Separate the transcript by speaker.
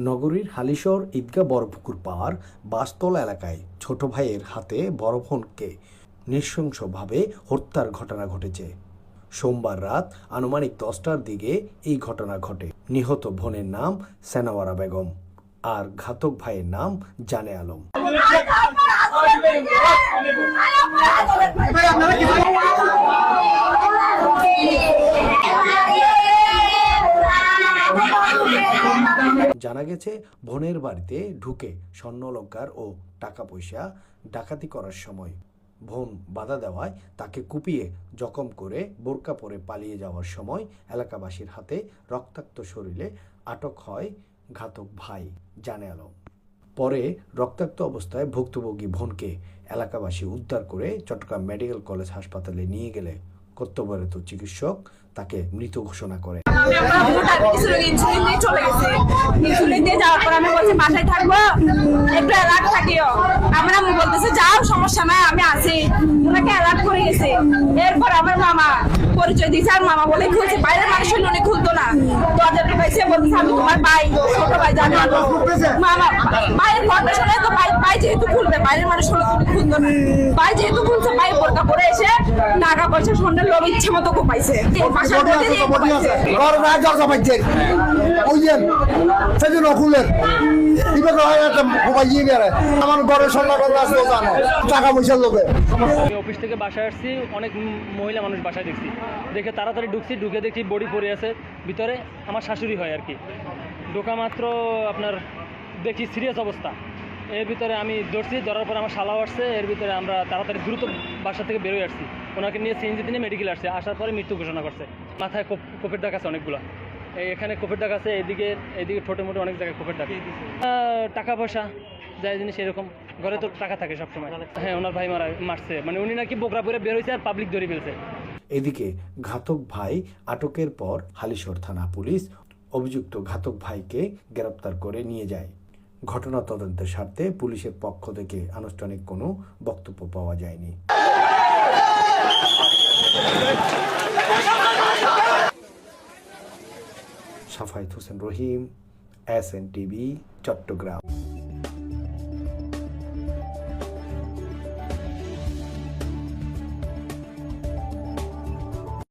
Speaker 1: নগরীর হালিশহর ঈদগাহ বড়পুকুর পাড় বাসতলা এলাকায় ছোট ভাইয়ের হাতে বড় বোনকে নৃশংসভাবে হত্যার ঘটনা ঘটেছে। সোমবার রাত আনুমানিক 10টার দিকে এই ঘটনা ঘটে। নিহত বোনের নাম সেনাওয়ারা বেগম আর ঘাতক ভাইয়ের নাম জানে আলম। জানা গেছে বোনের বাড়িতে ঢুকে স্বর্ণলঙ্কার ও টাকা পয়সা ডাকাতি করার সময় বোন বাধা দেওয়ায় তাকে কুপিয়ে জখম করে বোরকা পরে পালিয়ে যাওয়ার সময় এলাকাবাসীর হাতে রক্তাক্ত শরীরে আটক হয় ঘাতক ভাই জানে আলম। পরে রক্তাক্ত অবস্থায় ভুক্তভোগী বোনকে এলাকাবাসী উদ্ধার করে চট্টগ্রাম মেডিকেল কলেজ হাসপাতালে নিয়ে গেলে কর্তব্যরত চিকিৎসক তাকে মৃত ঘোষণা করে।
Speaker 2: বাসায় থাকবো, একটু অ্যালার্ট থাকিও। আমার আম্মু বলতেছে যাও, সমস্যা নাই, আমি আছি। ওনাকে অ্যালার্ট করে গেছে। এরপর আমার মামা পরিচয় দিয়েছে, আর মামা বলে খুলছে, বাইরের মানুষ উনি খুলতো না। দরজা ঢুকাইছে, বলতেছে আমি তোমার ভাই, ছোট ভাই জানি। মামা ভাইয়ের কথা শুনে তো ভাই যেহেতু খুলবে, বাইরের মানুষ হলে তুমি খুলতো না। ভাই যেহেতু খুলছে, ভাই বোরকা পরে এসে টাকা পয়সা স্বর্ণের লোভ ইচ্ছে মতো কোপাইছে।
Speaker 3: অফিস থেকে বাসায় আসছি, অনেক মহিলা মানুষ বাসায় দেখছি, দেখে তাড়াতাড়ি ঢুকে দেখছি বডি পড়ে আছে ভিতরে। আমার শাশুড়ি হয় আর কি। ঢোকা মাত্র আপনার দেখছি সিরিয়াস অবস্থা। এর ভিতরে আমি ধরার পর আমার শালাও আসছে। এর ভিতরে আমরা তাড়াতাড়ি দ্রুত বাসা থেকে বেরোয় আসছি। ওনাকে নিয়ে সিএনজি নিয়ে মেডিকেল আসছে। আসার পরে মৃত্যু ঘোষণা করছে। মাথায় কোপের দাগ আছে অনেকগুলো, এখানে কোপের দাগ আছে, এদিকে ছোটো মোটো অনেক জায়গায় কোপের দাগ। টাকা পয়সা যাই জিনিস এরকম, ঘরে তো টাকা থাকে সবসময়। হ্যাঁ, ওনার ভাই মারছে, মানে উনি নাকি বোকরা পরে বের হয়েছে আর পাবলিক ধরে ফেলছে।
Speaker 1: এদিকে ঘাতক ভাই আটকের পর হালিশহর থানা পুলিশ অভিযুক্ত ঘাতক ভাইকে গ্রেপ্তার করে নিয়ে যায়। ঘটনা তদন্তের স্বার্থে পুলিশের পক্ষ থেকে আনুষ্ঠানিক কোনো বক্তব্য পাওয়া যায়নি। সাফায়েত হোসেন রহিম, SNTV, চট্টগ্রাম।